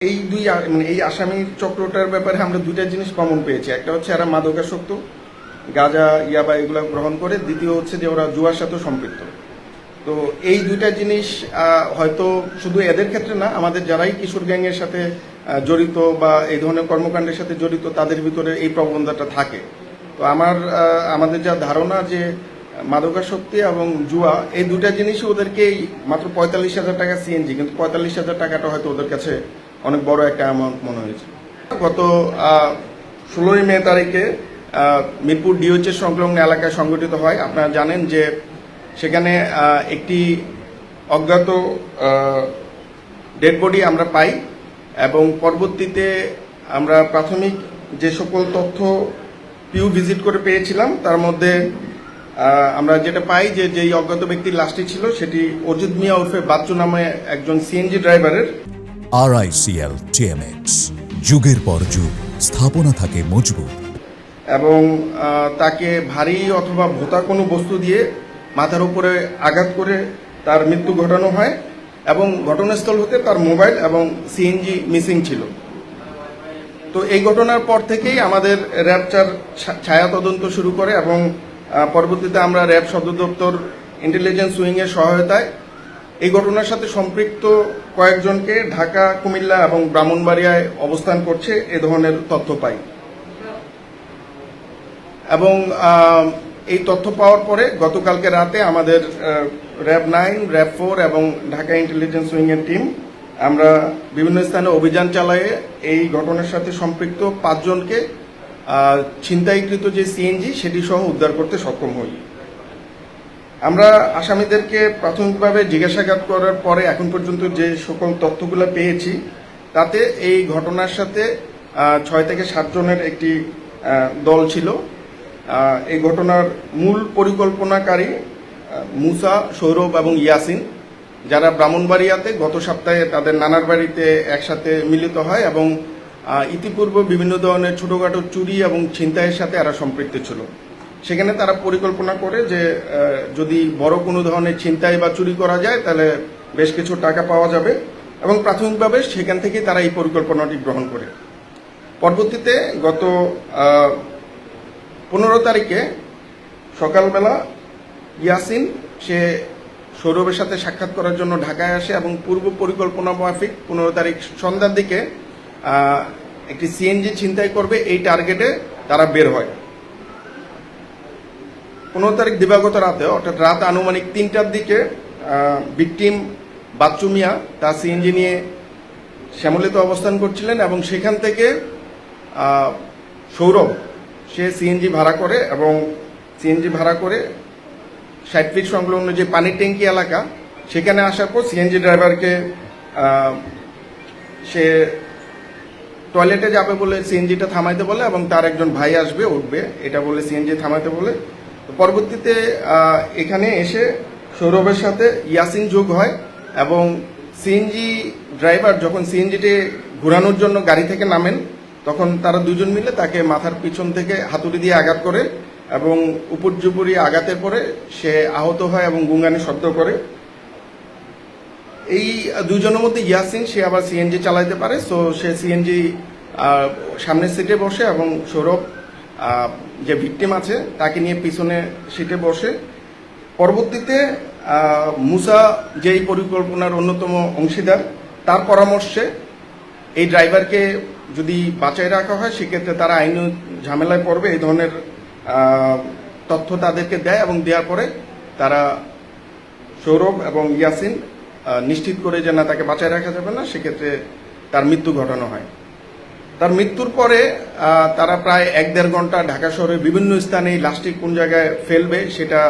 মানে এই আসামির চক্রটার ব্যাপারে আমরা দুইটা জিনিস কমন পেয়েছি। একটা হচ্ছে এরা মাদকাসক্ত, গাঁজা, ইয়াবা এগুলো গ্রহণ করে। দ্বিতীয় হচ্ছে যে ওরা জুয়ার সাথে সম্পৃক্ত। তো এই দুইটা জিনিস হয়তো শুধু এদের ক্ষেত্রে না, আমাদের যারাই কিশোর গ্যাংয়ের সাথে জড়িত বা এই ধরনের কর্মকাণ্ডের সাথে জড়িত তাদের ভিতরে এই প্রবণতাটা থাকে। তো আমাদের যা ধারণা যে মাদকাসক্তি এবং জুয়া এই দুইটা জিনিসই ওদেরকে মাত্র ৪৫,০০০ টাকা সিএনজি, কিন্তু ৪৫,০০০ টাকাটা হয়তো ওদের কাছে অনেক বড় একটা অ্যামাউন্ট মনে হয়েছে। গত ১৬ই মে তারিখে মিরপুর ডিওএইচএস সংলগ্ন এলাকায় সংঘটিত হয়। আপনারা জানেন যে সেখানে একটি অজ্ঞাত ডেড বডি আমরা পাই এবং পরবর্তীতে আমরা প্রাথমিক যে সকল তথ্য পিউ ভিজিট করে পেয়েছিলাম তার মধ্যে আমরা যেটা পাই যে যেই অজ্ঞাত ব্যক্তির লাশটি ছিল সেটি অজিত মিয়া উর্ফে বাচ্চু নামে একজন সিএনজি ড্রাইভারের। RICL TMX, যুগের পর যুগ স্থাপনা থাকে মজবুত এবং তাকে ভারী অথবা ভোঁতা কোনো বস্তু দিয়ে মাথার উপরে আঘাত করে তার মৃত্যু ঘটানো হয় এবং ঘটনাস্থল হতে তার মোবাইল এবং সিএনজি মিসিং ছিল। তো এই ঘটনার পর থেকেই আমাদের র্যাব ৪ ছায়া তদন্ত শুরু করে এবং পরবর্তীতে আমরা র্যাব সদর দপ্তর ইন্টেলিজেন্স উইংয়ের সহায়তায় এই ঘটনার সাথে সম্পৃক্ত কয়েকজনকে ঢাকা, কুমিল্লা এবং ব্রাহ্মণবাড়িয়ায় অবস্থান করছে এ ধরনের তথ্য পাই। এবং এই তথ্য পাওয়ার পরে গতকালকে রাতে আমাদের র্যাব 9, র্যাব 4 এবং ঢাকা ইন্টেলিজেন্স উইংয়ের টিম আমরা বিভিন্ন স্থানে অভিযান চালিয়ে এই ঘটনার সাথে সম্পৃক্ত ৫ জনকে ছিনতাইকৃত যে সিএনজি সেটি সহ উদ্ধার করতে সক্ষম হই। আমরা আসামিদেরকে প্রাথমিকভাবে জিজ্ঞাসাবাদ করার পরে এখন পর্যন্ত যে সকল তথ্যগুলো পেয়েছি তাতে এই ঘটনার সাথে ৬ থেকে ৭ জনের একটি দল ছিল। এই ঘটনার মূল পরিকল্পনাকারী মুসা, সৌরভ এবং ইয়াসিন, যারা ব্রাহ্মণবাড়িয়াতে গত সপ্তাহে তাদের নানার বাড়িতে একসাথে মিলিত হয় এবং ইতিপূর্বে বিভিন্ন ধরনের ছোটখাটো চুরি এবং ছিনতাইয়ের সাথে এরা সম্পৃক্ত ছিল। সেখানে তারা পরিকল্পনা করে যে যদি বড় কোনো ধরনের ছিনতাই বা চুরি করা যায় তাহলে বেশ কিছু টাকা পাওয়া যাবে এবং প্রাথমিকভাবে সেখান থেকেই তারা এই পরিকল্পনাটি গ্রহণ করে। পরবর্তীতে গত ১৫ তারিখে সকালবেলা ইয়াসিন সে সৌরভের সাথে সাক্ষাৎ করার জন্য ঢাকায় আসে এবং পূর্ব পরিকল্পনা মাফিক ১৫ তারিখ সন্ধ্যার দিকে একটি সিএনজি ছিনতাই করবে এই টার্গেটে তারা বের হয়। ১৫ তারিখ দিবাগত রাতে, অর্থাৎ রাত আনুমানিক ৩টার দিকে ভিকটিম বাচ্চু মিয়া তার সিএনজি নিয়ে শ্যামলীতে অবস্থান করছিলেন এবং সেখান থেকে সৌরভ সে সিএনজি ভাড়া করে এবং সিএনজি ভাড়া করে ৬০ ফিট সংলগ্ন যে পানির ট্যাঙ্কি এলাকা সেখানে আসার পর সিএনজি ড্রাইভারকে সে টয়লেটে যাবে বলে সিএনজিটা থামাইতে বলে এবং তার একজন ভাই আসবে উঠবে এটা বলে সিএনজি থামাইতে বলে। পরবর্তীতে এখানে এসে সৌরভের সাথে ইয়াসিন যোগ হয় এবং সিএনজি ড্রাইভার যখন সিএনজিটি ঘোরানোর জন্য গাড়ি থেকে নামেন তখন তারা দুজন মিলে তাকে মাথার পিছন থেকে হাতুড়ি দিয়ে আঘাত করে এবং উপর্যুপরি আঘাতের পরে সে আহত হয় এবং গুঙ্গানি শব্দ করে। এই দুজনের মধ্যে ইয়াসিন সে আবার সিএনজি চালাইতে পারে, সো সে সিএনজি সামনের সিটে বসে এবং সৌরভ যে ভিকটিম আছে তাকে নিয়ে পিছনে সিটে বসে। পরবর্তীতে মুসা যেই পরিকল্পনার অন্যতম অংশীদার তার পরামর্শে এই ড্রাইভারকে যদি বাঁচায় রাখা হয় সেক্ষেত্রে তারা আইনি ঝামেলায় পড়বে এই ধরনের তথ্য তাদেরকে দেয় এবং দেওয়ার পরে তারা সৌরভ এবং ইয়াসিন নিশ্চিত করে যে না তাকে বাঁচায় রাখা যাবে না, সেক্ষেত্রে তার মৃত্যু ঘটানো হয়। তার মৃত্যুর পরে তারা প্রায় ১-১.৫ ঘন্টা ঢাকা শহরের বিভিন্ন স্থানে লাশটি কোন জায়গায় ফেলবে সেটা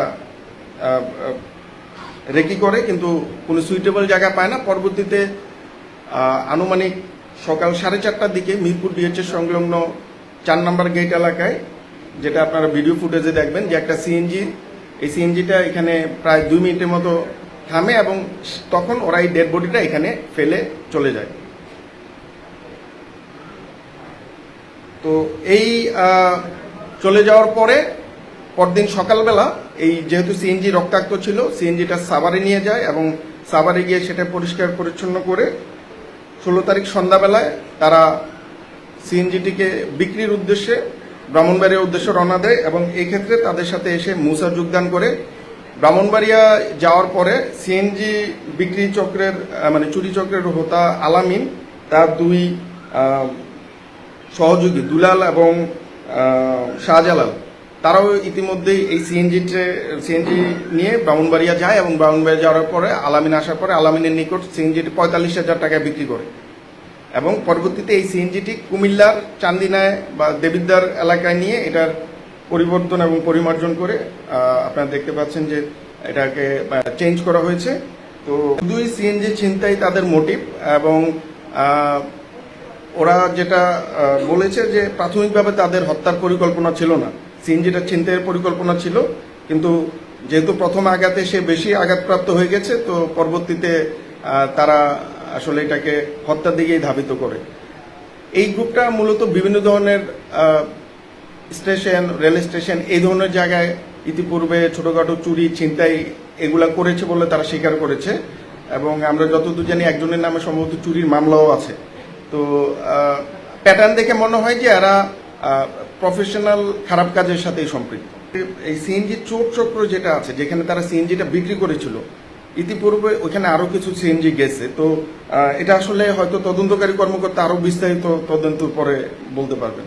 রেকি করে, কিন্তু কোনো সুইটেবল জায়গা পায় না। পরবর্তীতে আনুমানিক সকাল ৪:৩০টার দিকে মিরপুর ডিওএইচএস সংলগ্ন ৪ নম্বর গেট এলাকায়, যেটা আপনারা ভিডিও ফুটেজে দেখবেন, যে একটা সিএনজি, এই সিএনজিটা এখানে প্রায় ২ মিনিটের মতো থামে এবং তখন ওরা এই ডেড বডিটা এখানে ফেলে চলে যায়। তো এই চলে যাওয়ার পরে পরদিন সকালবেলা এই যেহেতু সিএনজি রক্তাক্ত ছিল সিএনজিটা সাভারে নিয়ে যায় এবং সাভারে গিয়ে সেটা পরিষ্কার পরিচ্ছন্ন করে 16 তারিখ সন্ধ্যাবেলায় তারা সিএনজিটিকে বিক্রির উদ্দেশ্যে ব্রাহ্মণবাড়িয়ার উদ্দেশ্যে রওনা দেয় এবং এই ক্ষেত্রে তাদের সাথে এসে মুসা যোগদান করে। ব্রাহ্মণবাড়িয়া যাওয়ার পরে সিএনজি বিক্রি চক্রের মানে চুরি চক্রের হোতা আলামিন, তার দুই সহযোগী দুলাল এবং শাহজালাল, তারাও ইতিমধ্যেই এই সিএনজি নিয়ে ব্রাহ্মণবাড়িয়া যায় এবং ব্রাহ্মণবাড়িয়া যাওয়ার পরে আলামিন আসার পরে আলামিনের নিকট সিএনজিটি 45,000 টাকায় বিক্রি করে এবং পরবর্তীতে এই সিএনজিটি কুমিল্লার চান্দিনায় বা দেবিদ্বার এলাকায় নিয়ে এটার পরিবর্তন এবং পরিমার্জন করে আপনারা দেখতে পাচ্ছেন যে এটাকে চেঞ্জ করা হয়েছে। তো দুই সিএনজি ছিনতাই তাদের মোটিভ এবং ওরা যেটা বলেছে যে প্রাথমিকভাবে তাদের হত্যার পরিকল্পনা ছিল না, সিএনজিটা ছিনতাইয়ের পরিকল্পনা ছিল, কিন্তু যেহেতু প্রথম আঘাতে সে বেশি আঘাতপ্রাপ্ত হয়ে গেছে তো পরবর্তীতে তারা আসলে এটাকে হত্যার দিকেই ধাবিত করে। এই গ্রুপটা মূলত বিভিন্ন ধরনের স্টেশন, রেল স্টেশন এই ধরনের জায়গায় ইতিপূর্বে ছোটখাটো চুরি ছিনতাই এগুলা করেছে বলে তারা স্বীকার করেছে এবং আমরা যতদূর জানি একজনের নামে সম্ভবত চুরির মামলাও আছে। তো প্যাটার্ন দেখে মনে হয় যে এরা প্রফেশনাল খারাপ কাজের সাথেই সম্পৃক্ত। এই সিএনজি চোর চক্র যেটা আছে, যেখানে তারা সিএনজিটা বিক্রি করেছিল, ইতিপূর্বে ওইখানে আরো কিছু সিএনজি গেছে। তো এটা আসলে হয়তো তদন্তকারী কর্মকর্তা আরো বিস্তারিত তদন্ত পরে বলতে পারবেন।